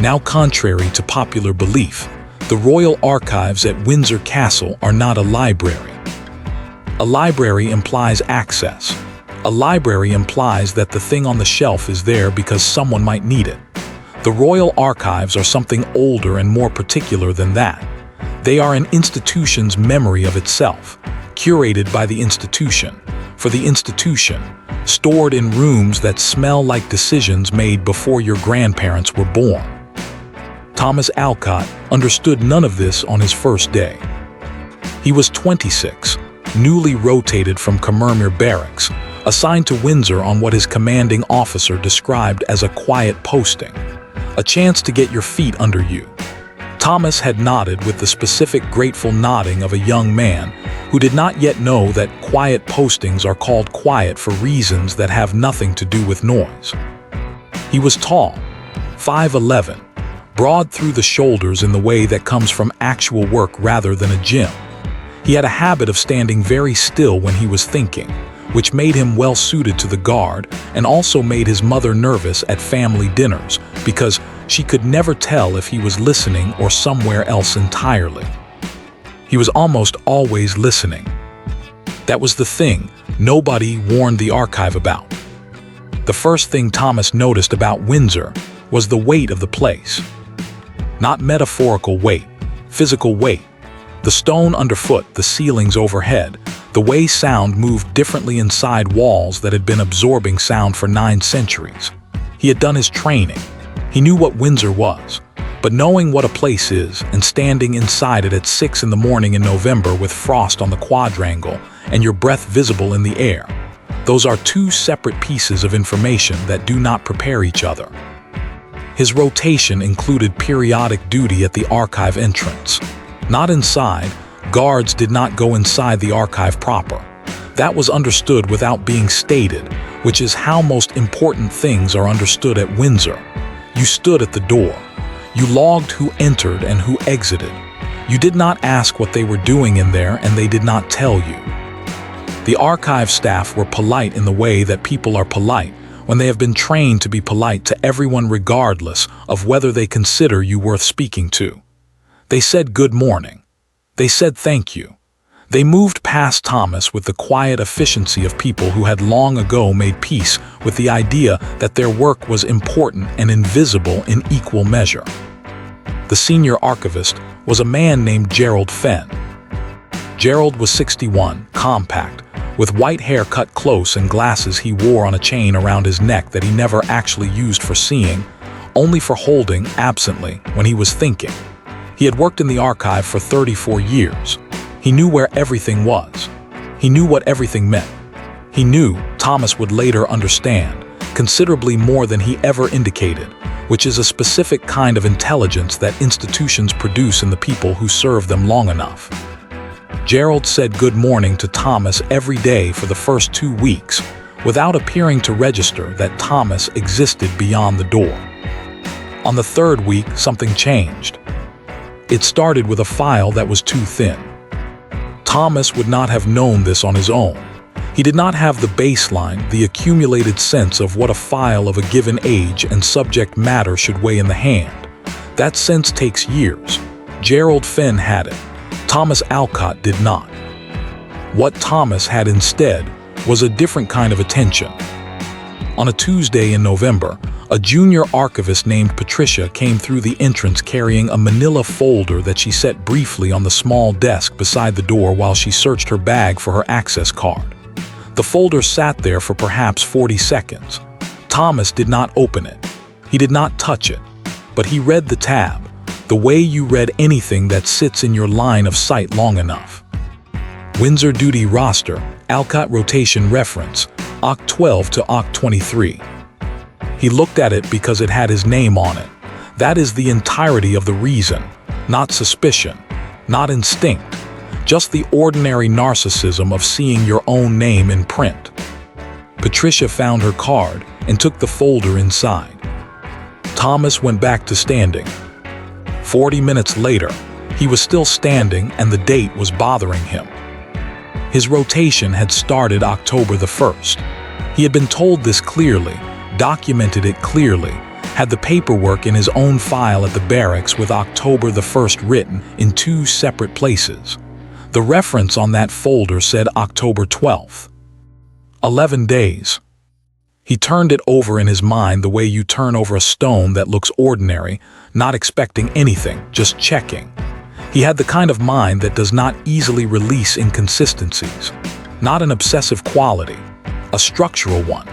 Now, contrary to popular belief, the Royal Archives at Windsor Castle are not a library. A library implies access. A library implies that the thing on the shelf is there because someone might need it. The Royal Archives are something older and more particular than that. They are an institution's memory of itself, curated by the institution, for the institution, stored in rooms that smell like decisions made before your grandparents were born. Thomas Alcott understood none of this on his first day. He was 26, newly rotated from Commermere Barracks, assigned to Windsor on what his commanding officer described as a quiet posting, a chance to get your feet under you. Thomas had nodded with the specific grateful nodding of a young man who did not yet know that quiet postings are called quiet for reasons that have nothing to do with noise. He was tall, 5'11", broad through the shoulders in the way that comes from actual work rather than a gym. He had a habit of standing very still when he was thinking, which made him well suited to the guard and also made his mother nervous at family dinners because she could never tell if he was listening or somewhere else entirely. He was almost always listening. That was the thing nobody warned the archive about. The first thing Thomas noticed about Windsor was the weight of the place. Not metaphorical weight, physical weight. The stone underfoot, the ceilings overhead, the way sound moved differently inside walls that had been absorbing sound for 9 centuries. He had done his training. He knew what Windsor was. But knowing what a place is and standing inside it at 6 in the morning in November with frost on the quadrangle and your breath visible in the air, those are 2 separate pieces of information that do not prepare each other. His rotation included periodic duty at the archive entrance. Not inside. Guards did not go inside the archive proper. That was understood without being stated, which is how most important things are understood at Windsor. You stood at the door. You logged who entered and who exited. You did not ask what they were doing in there, and they did not tell you. The archive staff were polite in the way that people are polite when they have been trained to be polite to everyone regardless of whether they consider you worth speaking to. They said good morning. They said thank you. They moved past Thomas with the quiet efficiency of people who had long ago made peace with the idea that their work was important and invisible in equal measure. The senior archivist was a man named Gerald Fenn. Gerald was 61, compact, with white hair cut close and glasses he wore on a chain around his neck that he never actually used for seeing, only for holding absently when he was thinking. He had worked in the archive for 34 years. He knew where everything was. He knew what everything meant. He knew, Thomas would later understand, considerably more than he ever indicated, which is a specific kind of intelligence that institutions produce in the people who serve them long enough. Gerald said good morning to Thomas every day for the first 2 weeks, without appearing to register that Thomas existed beyond the door. On the 3rd week, something changed. It started with a file that was too thin. Thomas would not have known this on his own. He did not have the baseline, the accumulated sense of what a file of a given age and subject matter should weigh in the hand. That sense takes years. Gerald Fenn had it. Thomas Alcott did not. What Thomas had instead was a different kind of attention. On a Tuesday in November, a junior archivist named Patricia came through the entrance carrying a manila folder that she set briefly on the small desk beside the door while she searched her bag for her access card. The folder sat there for perhaps 40 seconds. Thomas did not open it. He did not touch it. But he read the tab, the way you read anything that sits in your line of sight long enough. Windsor Duty Roster, Alcott Rotation Reference, Oct 12 to Oct 23. He looked at it because it had his name on it. That is the entirety of the reason, not suspicion, not instinct, just the ordinary narcissism of seeing your own name in print. Patricia found her card and took the folder inside. Thomas went back to standing. 40 minutes later, he was still standing and the date was bothering him. His rotation had started October the 1st. He had been told this clearly, documented it clearly, had the paperwork in his own file at the barracks with October the 1st written in 2 separate places. The reference on that folder said October 12th. 11 days. He turned it over in his mind the way you turn over a stone that looks ordinary, not expecting anything, just checking. He had the kind of mind that does not easily release inconsistencies. Not an obsessive quality, a structural one.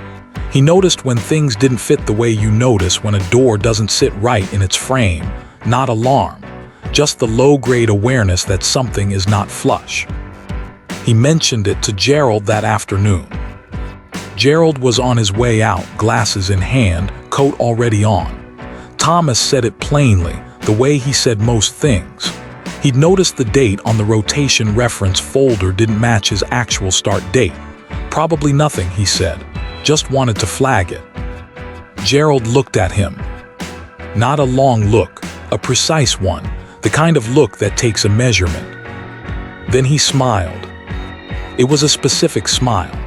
He noticed when things didn't fit the way you notice when a door doesn't sit right in its frame, not alarm, just the low-grade awareness that something is not flush. He mentioned it to Gerald that afternoon. Gerald was on his way out, glasses in hand, coat already on. Thomas said it plainly, the way he said most things. He'd noticed the date on the rotation reference folder didn't match his actual start date. Probably nothing, he said. Just wanted to flag it. Gerald looked at him. Not a long look, a precise one, the kind of look that takes a measurement. Then he smiled. It was a specific smile.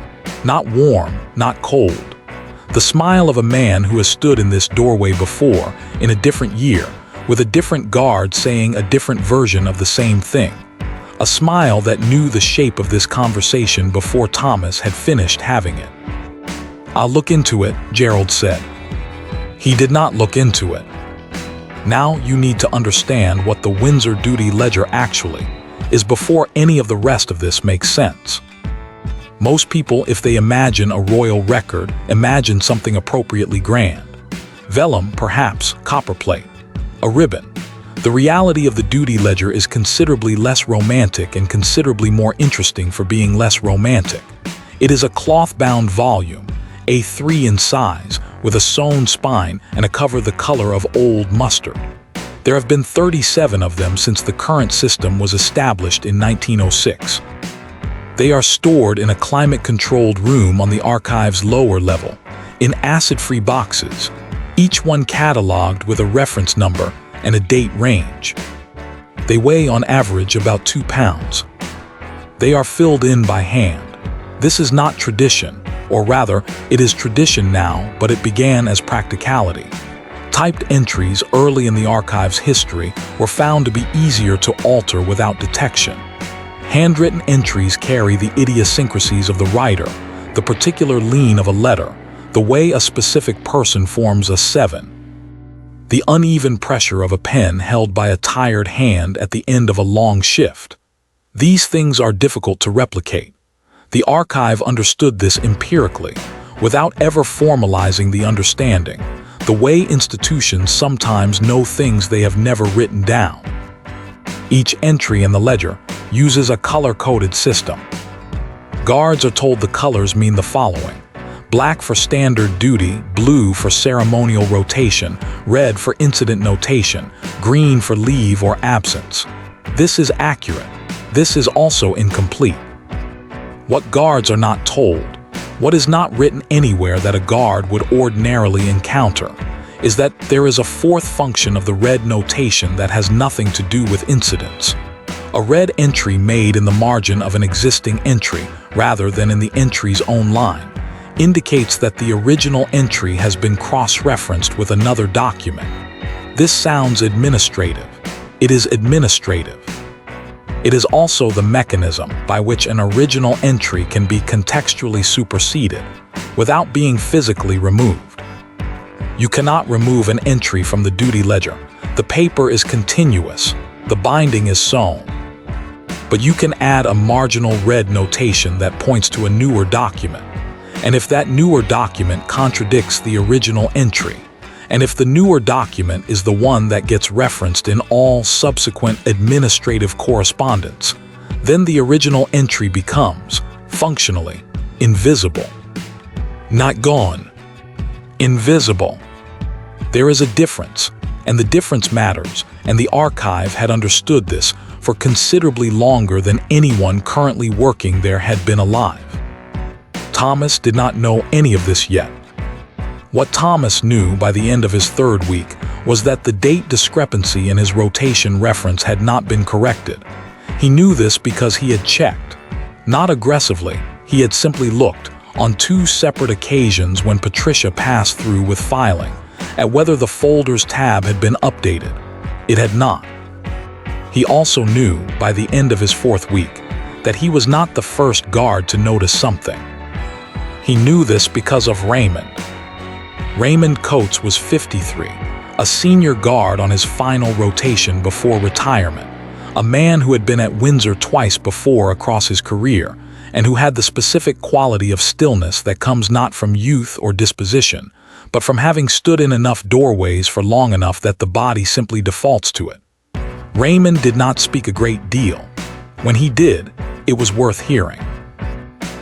Not warm, not cold. The smile of a man who has stood in this doorway before, in a different year, with a different guard saying a different version of the same thing. A smile that knew the shape of this conversation before Thomas had finished having it. "I'll look into it," Gerald said. He did not look into it. Now you need to understand what the Windsor Duty Ledger actually is before any of the rest of this makes sense. Most people, if they imagine a royal record, imagine something appropriately grand. Vellum, perhaps, copperplate, a ribbon. The reality of the duty ledger is considerably less romantic and considerably more interesting for being less romantic. It is a cloth-bound volume, A3 in size, with a sewn spine and a cover the color of old mustard. There have been 37 of them since the current system was established in 1906. They are stored in a climate-controlled room on the archive's lower level, in acid-free boxes, each one cataloged with a reference number and a date range. They weigh on average about 2 pounds. They are filled in by hand. This is not tradition, or rather, it is tradition now, but it began as practicality. Typed entries early in the archive's history were found to be easier to alter without detection. Handwritten entries carry the idiosyncrasies of the writer, the particular lean of a letter, the way a specific person forms a 7, the uneven pressure of a pen held by a tired hand at the end of a long shift. These things are difficult to replicate. The archive understood this empirically, without ever formalizing the understanding, the way institutions sometimes know things they have never written down. Each entry in the ledger uses a color-coded system. Guards are told the colors mean the following: black for standard duty, blue for ceremonial rotation, red for incident notation, green for leave or absence. This is accurate. This is also incomplete. What guards are not told, what is not written anywhere that a guard would ordinarily encounter, is that there is a fourth function of the red notation that has nothing to do with incidents. A red entry made in the margin of an existing entry, rather than in the entry's own line, indicates that the original entry has been cross-referenced with another document. This sounds administrative. It is administrative. It is also the mechanism by which an original entry can be contextually superseded, without being physically removed. You cannot remove an entry from the duty ledger. The paper is continuous. The binding is sewn. But you can add a marginal red notation that points to a newer document. And if that newer document contradicts the original entry, and if the newer document is the one that gets referenced in all subsequent administrative correspondence, then the original entry becomes, functionally, invisible. Not gone. Invisible. There is a difference, and the difference matters, and the archive had understood this for considerably longer than anyone currently working there had been alive. Thomas did not know any of this yet. What Thomas knew by the end of his 3rd week was that the date discrepancy in his rotation reference had not been corrected. He knew this because he had checked. Not aggressively, he had simply looked, on 2 separate occasions when Patricia passed through with filing, at whether the folder's tab had been updated. It had not. He also knew, by the end of his 4th week, that he was not the first guard to notice something. He knew this because of Raymond. Raymond Coates was 53, a senior guard on his final rotation before retirement, a man who had been at Windsor twice before across his career, and who had the specific quality of stillness that comes not from youth or disposition, but from having stood in enough doorways for long enough that the body simply defaults to it. Raymond did not speak a great deal. When he did, it was worth hearing.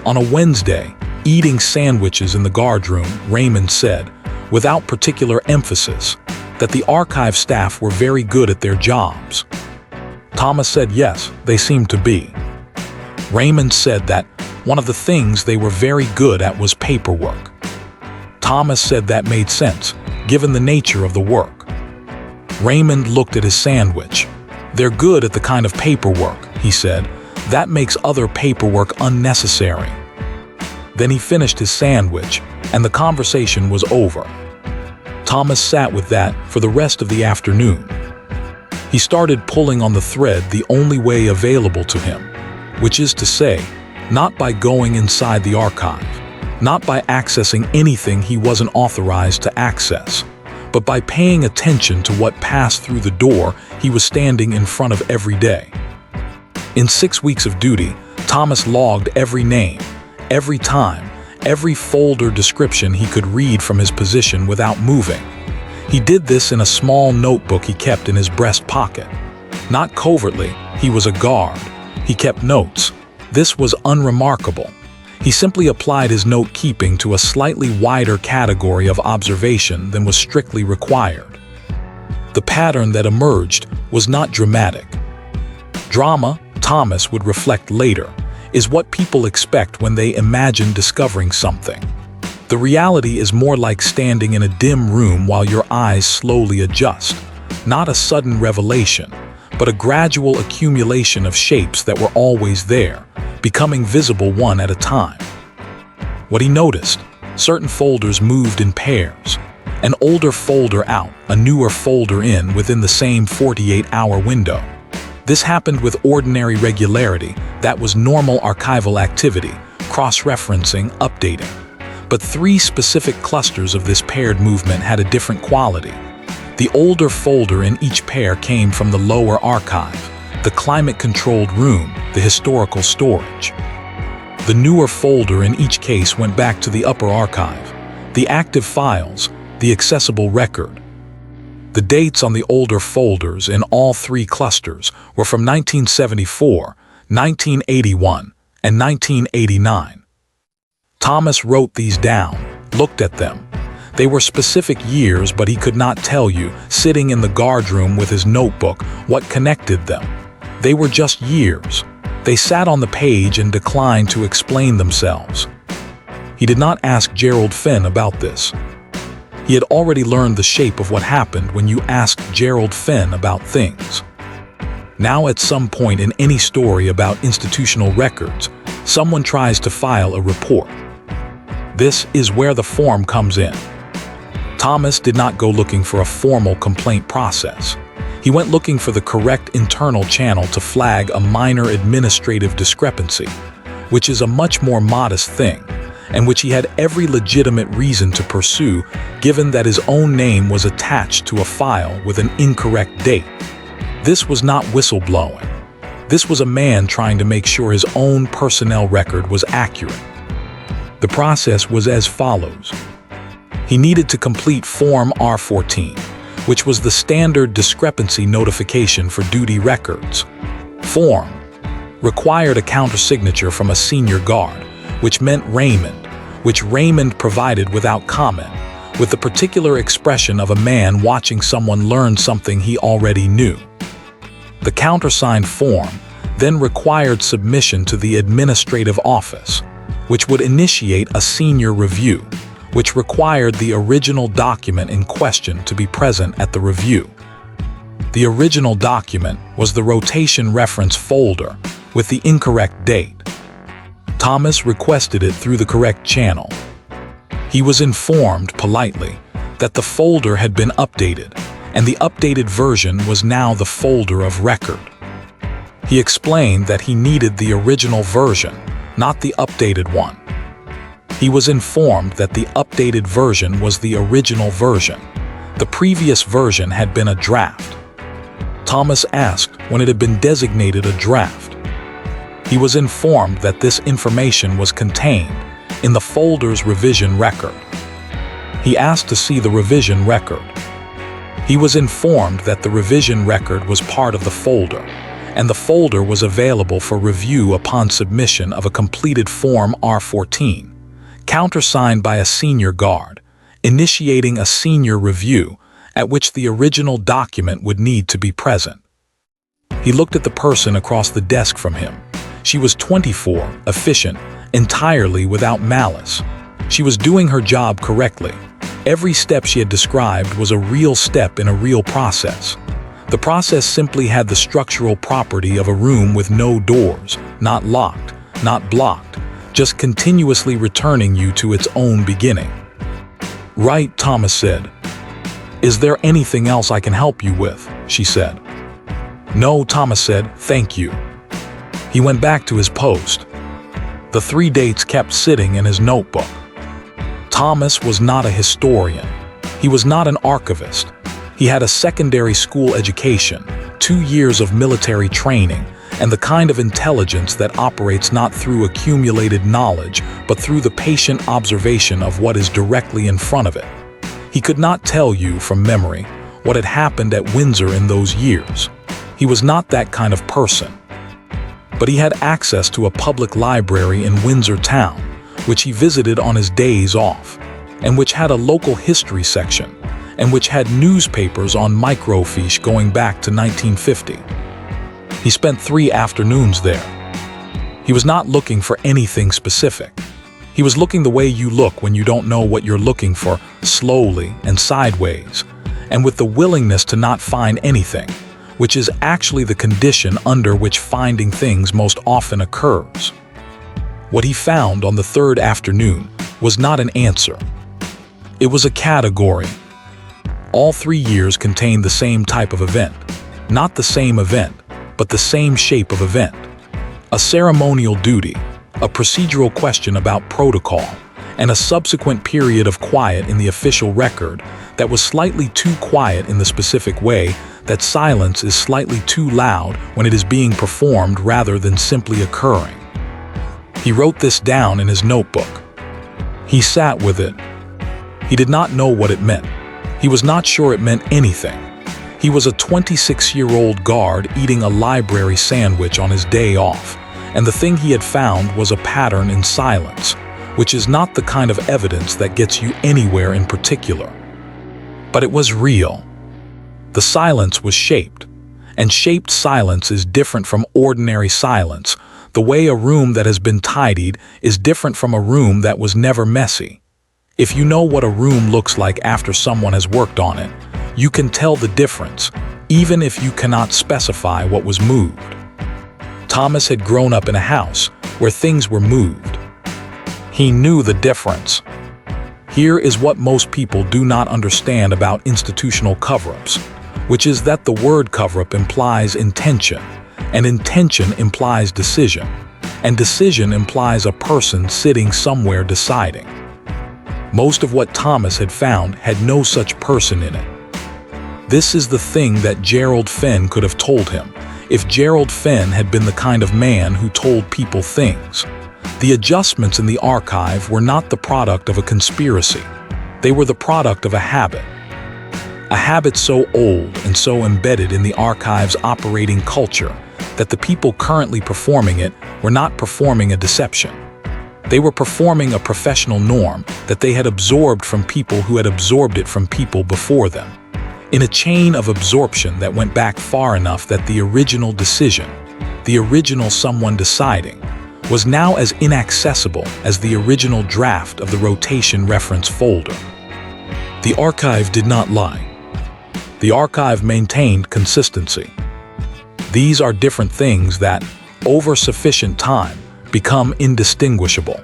On a Wednesday, eating sandwiches in the guard room, Raymond said, without particular emphasis, that the archive staff were very good at their jobs. Thomas said yes, they seemed to be. Raymond said that one of the things they were very good at was paperwork. Thomas said that made sense, given the nature of the work. Raymond looked at his sandwich. They're good at the kind of paperwork, he said. That makes other paperwork unnecessary. Then he finished his sandwich, and the conversation was over. Thomas sat with that for the rest of the afternoon. He started pulling on the thread the only way available to him, which is to say, not by going inside the archive, not by accessing anything he wasn't authorized to access, but by paying attention to what passed through the door he was standing in front of every day. In 6 weeks of duty, Thomas logged every name, every time, every folder description he could read from his position without moving. He did this in a small notebook he kept in his breast pocket. Not covertly, he was a guard. He kept notes. This was unremarkable. He simply applied his note-keeping to a slightly wider category of observation than was strictly required. The pattern that emerged was not dramatic. Drama, Thomas would reflect later, is what people expect when they imagine discovering something. The reality is more like standing in a dim room while your eyes slowly adjust, not a sudden revelation, but a gradual accumulation of shapes that were always there, becoming visible one at a time. What he noticed, certain folders moved in pairs, an older folder out, a newer folder in within the same 48-hour window. This happened with ordinary regularity. That was normal archival activity, cross-referencing, updating. But 3 specific clusters of this paired movement had a different quality. The older folder in each pair came from the lower archive, the climate-controlled room, the historical storage. The newer folder in each case went back to the upper archive, the active files, the accessible record. The dates on the older folders in all 3 clusters were from 1974, 1981, and 1989. Thomas wrote these down, looked at them. They were specific years, but he could not tell you, sitting in the guard room with his notebook, what connected them. They were just years. They sat on the page and declined to explain themselves. He did not ask Gerald Finn about this. He had already learned the shape of what happened when you asked Gerald Finn about things. Now, at some point in any story about institutional records, someone tries to file a report. This is where the form comes in. Thomas did not go looking for a formal complaint process. He went looking for the correct internal channel to flag a minor administrative discrepancy, which is a much more modest thing, and which he had every legitimate reason to pursue, given that his own name was attached to a file with an incorrect date. This was not whistleblowing. This was a man trying to make sure his own personnel record was accurate. The process was as follows. He needed to complete Form R14, which was the standard discrepancy notification for duty records. Form required a countersignature from a senior guard, which meant Raymond, which Raymond provided without comment, with the particular expression of a man watching someone learn something he already knew. The countersigned form then required submission to the administrative office, which would initiate a senior review, which required the original document in question to be present at the review. The original document was the rotation reference folder with the incorrect date. Thomas requested it through the correct channel. He was informed politely that the folder had been updated, and the updated version was now the folder of record. He explained that he needed the original version, not the updated one. He was informed that the updated version was the original version. The previous version had been a draft. Thomas asked when it had been designated a draft. He was informed that this information was contained in the folder's revision record. He asked to see the revision record. He was informed that the revision record was part of the folder, and the folder was available for review upon submission of a completed Form R-14, countersigned by a senior guard, initiating a senior review at which the original document would need to be present. He looked at the person across the desk from him. She was 24, efficient, entirely without malice. She was doing her job correctly. Every step she had described was a real step in a real process. The process simply had the structural property of a room with no doors, not locked, not blocked, just continuously returning you to its own beginning. "Right," Thomas said. "Is there anything else I can help you with?" she said. "No," Thomas said, "thank you." He went back to his post. The 3 dates kept sitting in his notebook. Thomas was not a historian. He was not an archivist. He had a secondary school education, 2 years of military training, and the kind of intelligence that operates not through accumulated knowledge, but through the patient observation of what is directly in front of it. He could not tell you from memory what had happened at Windsor in those years. He was not that kind of person. But he had access to a public library in Windsor town, which he visited on his days off, and which had a local history section, and which had newspapers on microfiche going back to 1950. He spent 3 afternoons there. He was not looking for anything specific. He was looking the way you look when you don't know what you're looking for, slowly and sideways, and with the willingness to not find anything, which is actually the condition under which finding things most often occurs. What he found on the 3rd afternoon was not an answer. It was a category. All 3 years contained the same type of event. Not the same event, but the same shape of event. A ceremonial duty, a procedural question about protocol, and a subsequent period of quiet in the official record that was slightly too quiet in the specific way that silence is slightly too loud when it is being performed rather than simply occurring. He wrote this down in his notebook. He sat with it. He did not know what it meant. He was not sure it meant anything. He was a 26-year-old guard eating a library sandwich on his day off, and the thing he had found was a pattern in silence, which is not the kind of evidence that gets you anywhere in particular. But it was real. The silence was shaped, and shaped silence is different from ordinary silence. The way a room that has been tidied is different from a room that was never messy. If you know what a room looks like after someone has worked on it, you can tell the difference, even if you cannot specify what was moved. Thomas had grown up in a house where things were moved. He knew the difference. Here is what most people do not understand about institutional cover-ups, which is that the word cover-up implies intention, and intention implies decision, and decision implies a person sitting somewhere deciding. Most of what Thomas had found had no such person in it. This is the thing that Gerald Fenn could have told him, if Gerald Fenn had been the kind of man who told people things. The adjustments in the archive were not the product of a conspiracy. They were the product of a habit. A habit so old and so embedded in the archive's operating culture that the people currently performing it were not performing a deception. They were performing a professional norm that they had absorbed from people who had absorbed it from people before them, in a chain of absorption that went back far enough that the original decision, the original someone deciding, was now as inaccessible as the original draft of the rotation reference folder. The archive did not lie. The archive maintained consistency. These are different things that, over sufficient time, become indistinguishable.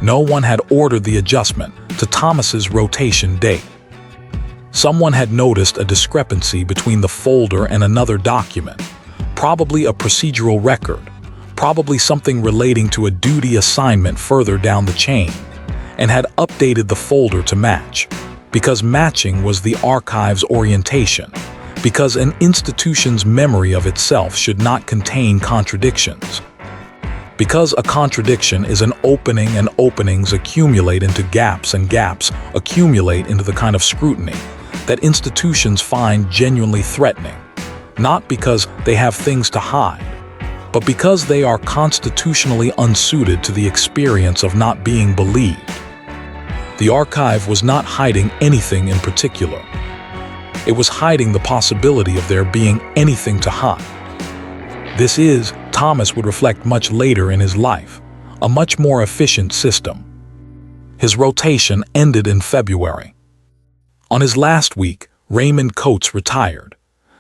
No one had ordered the adjustment to Thomas's rotation date. Someone had noticed a discrepancy between the folder and another document, probably a procedural record, probably something relating to a duty assignment further down the chain, and had updated the folder to match, because matching was the archive's orientation, because an institution's memory of itself should not contain contradictions. Because a contradiction is an opening and openings accumulate into gaps and gaps accumulate into the kind of scrutiny that institutions find genuinely threatening, not because they have things to hide, but because they are constitutionally unsuited to the experience of not being believed. The archive was not hiding anything in particular. It was hiding the possibility of there being anything to hide. This is, Thomas would reflect much later in his life, a much more efficient system. His rotation ended in February. On his last week, Raymond Coates retired.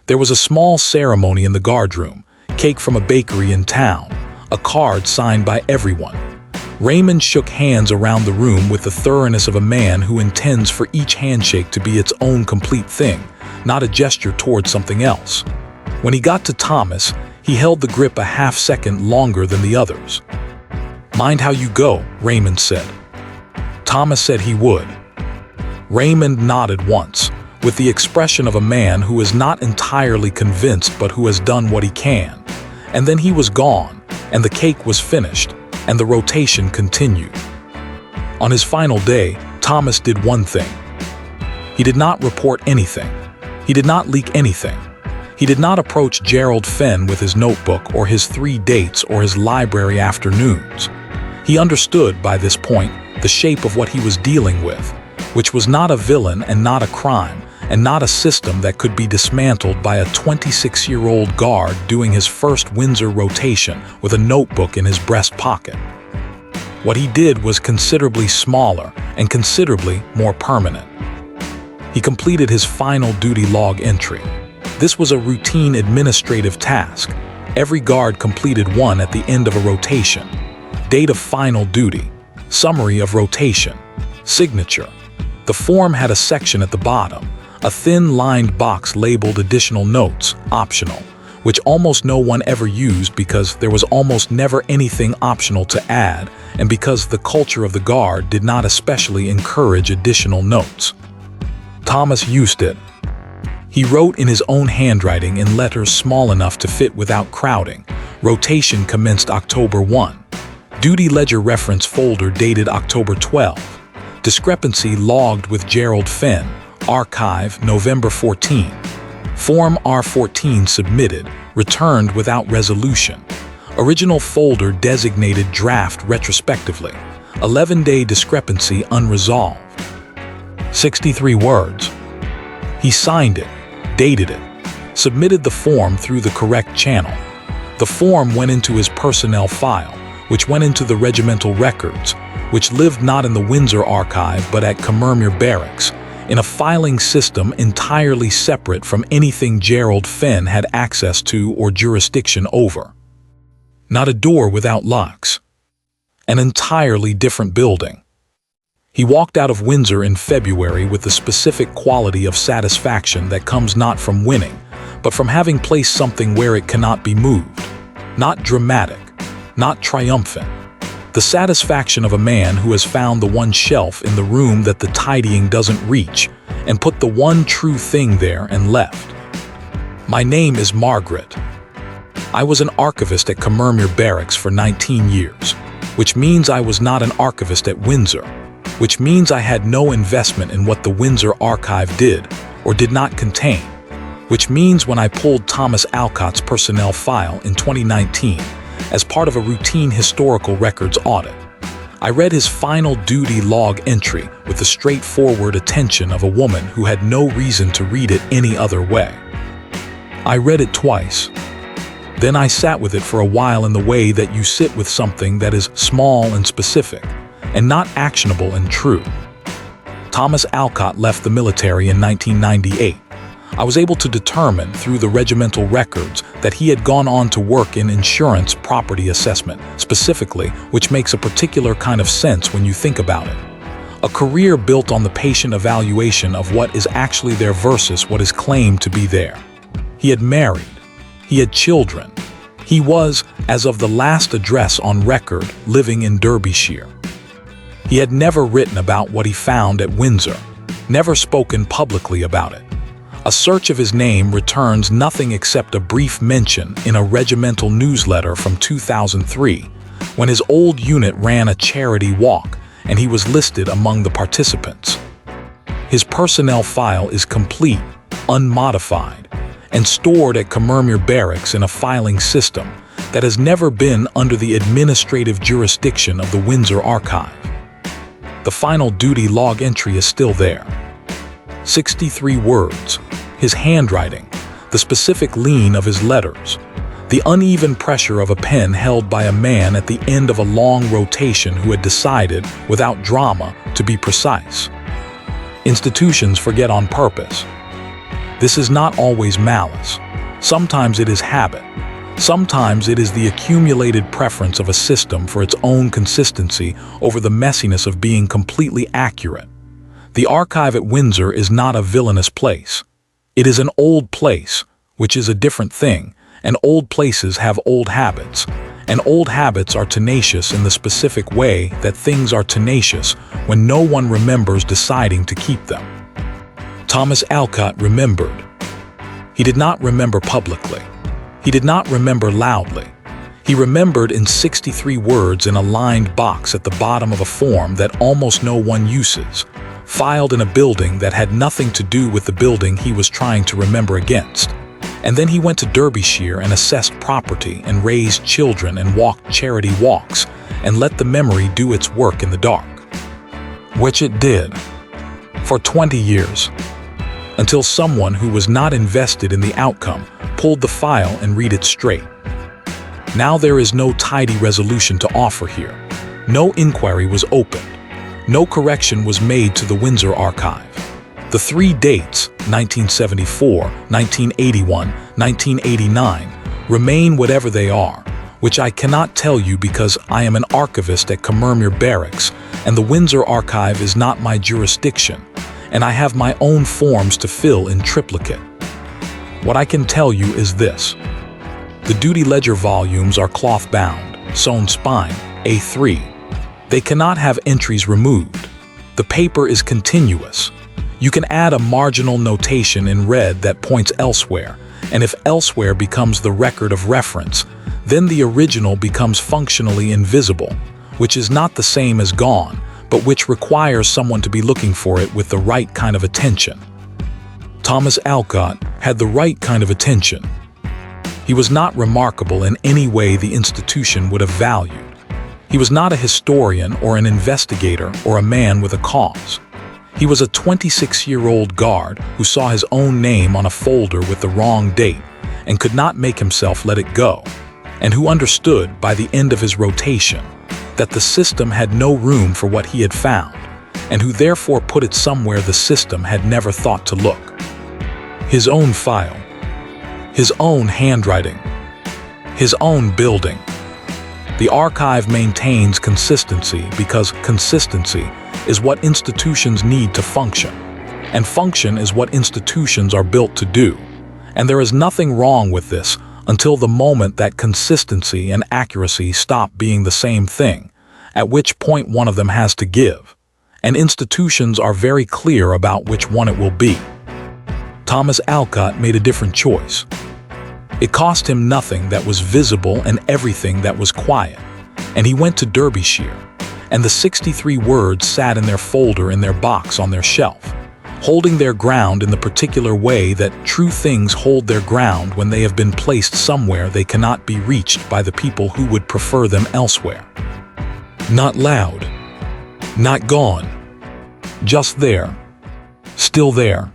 There was a small ceremony in the guardroom, cake from a bakery in town, a card signed by everyone. Raymond shook hands around the room with the thoroughness of a man who intends for each handshake to be its own complete thing, not a gesture toward something else. When he got to Thomas, he held the grip a half-second longer than the others. "Mind how you go," Raymond said. Thomas said he would. Raymond nodded once, with the expression of a man who is not entirely convinced but who has done what he can. And then he was gone, and the cake was finished, and the rotation continued. On his final day, Thomas did one thing. He did not report anything. He did not leak anything. He did not approach Gerald Fenn with his notebook or his 3 dates or his library afternoons. He understood by this point the shape of what he was dealing with, which was not a villain and not a crime, and not a system that could be dismantled by a 26-year-old guard doing his first Windsor rotation with a notebook in his breast pocket. What he did was considerably smaller and considerably more permanent. He completed his final duty log entry. This was a routine administrative task. Every guard completed one at the end of a rotation. Date of final duty, summary of rotation, signature. The form had a section at the bottom, a thin lined box labeled additional notes, optional, which almost no one ever used because there was almost never anything optional to add and because the culture of the guard did not especially encourage additional notes. Thomas used it. He wrote in his own handwriting in letters small enough to fit without crowding. Rotation commenced October 1. Duty ledger reference folder dated October 12. Discrepancy logged with Gerald Fenn. Archive, November 14. Form R14 submitted, returned without resolution. Original folder designated draft retrospectively. 11-day discrepancy unresolved. 63 words. He signed it, dated it, submitted the form through the correct channel. The form went into his personnel file, which went into the regimental records, which lived not in the Windsor archive but at Commermere Barracks, in a filing system entirely separate from anything Gerald Fenn had access to or jurisdiction over. Not a door without locks. An entirely different building. He walked out of Windsor in February with the specific quality of satisfaction that comes not from winning, but from having placed something where it cannot be moved. Not dramatic, not triumphant. The satisfaction of a man who has found the one shelf in the room that the tidying doesn't reach and put the one true thing there and left. My name is Margaret. I was an archivist at Commermere Barracks for 19 years, which means I was not an archivist at Windsor, which means I had no investment in what the Windsor archive did or did not contain, which means when I pulled Thomas Alcott's personnel file in 2019, as part of a routine historical records audit, I read his final duty log entry with the straightforward attention of a woman who had no reason to read it any other way. I read it twice. Then I sat with it for a while in the way that you sit with something that is small and specific, and not actionable and true. Thomas Alcott left the military in 1998. I was able to determine through the regimental records that he had gone on to work in insurance property assessment, specifically, which makes a particular kind of sense when you think about it. A career built on the patient evaluation of what is actually there versus what is claimed to be there. He had married. He had children. He was, as of the last address on record, living in Derbyshire. He had never written about what he found at Windsor, never spoken publicly about it. A search of his name returns nothing except a brief mention in a regimental newsletter from 2003, when his old unit ran a charity walk and he was listed among the participants. His personnel file is complete, unmodified, and stored at Commermere Barracks in a filing system that has never been under the administrative jurisdiction of the Windsor Archive. The final duty log entry is still there. 63 words, his handwriting, the specific lean of his letters, the uneven pressure of a pen held by a man at the end of a long rotation who had decided, without drama, to be precise. Institutions forget on purpose. This is not always malice. Sometimes it is habit. Sometimes it is the accumulated preference of a system for its own consistency over the messiness of being completely accurate. The archive at Windsor is not a villainous place. It is an old place, which is a different thing, and old places have old habits, and old habits are tenacious in the specific way that things are tenacious when no one remembers deciding to keep them. Thomas Alcott remembered. He did not remember publicly. He did not remember loudly. He remembered in 63 words in a lined box at the bottom of a form that almost no one uses, filed in a building that had nothing to do with the building he was trying to remember against. And then he went to Derbyshire and assessed property and raised children and walked charity walks and let the memory do its work in the dark. Which it did. For 20 years. Until someone who was not invested in the outcome pulled the file and read it straight. Now there is no tidy resolution to offer here. No inquiry was opened. No correction was made to the Windsor Archive. The three dates, 1974, 1981, 1989, remain whatever they are, which I cannot tell you because I am an archivist at Commermere Barracks and the Windsor Archive is not my jurisdiction, and I have my own forms to fill in triplicate. What I can tell you is this. The duty ledger volumes are cloth-bound, sewn spine, A3. They cannot have entries removed. The paper is continuous. You can add a marginal notation in red that points elsewhere, and if elsewhere becomes the record of reference, then the original becomes functionally invisible, which is not the same as gone, but which requires someone to be looking for it with the right kind of attention. Thomas Alcott had the right kind of attention. He was not remarkable in any way the institution would have valued. He was not a historian or an investigator or a man with a cause. He was a 26-year-old guard who saw his own name on a folder with the wrong date and could not make himself let it go, and who understood by the end of his rotation that the system had no room for what he had found, and who therefore put it somewhere the system had never thought to look. His own file, his own handwriting, his own building. The archive maintains consistency because consistency is what institutions need to function, and function is what institutions are built to do, and there is nothing wrong with this until the moment that consistency and accuracy stop being the same thing, at which point one of them has to give, and institutions are very clear about which one it will be. Thomas Alcott made a different choice. It cost him nothing that was visible and everything that was quiet, and he went to Derbyshire, and the 63 words sat in their folder in their box on their shelf, holding their ground in the particular way that true things hold their ground when they have been placed somewhere they cannot be reached by the people who would prefer them elsewhere. Not loud, not gone, just there, still there.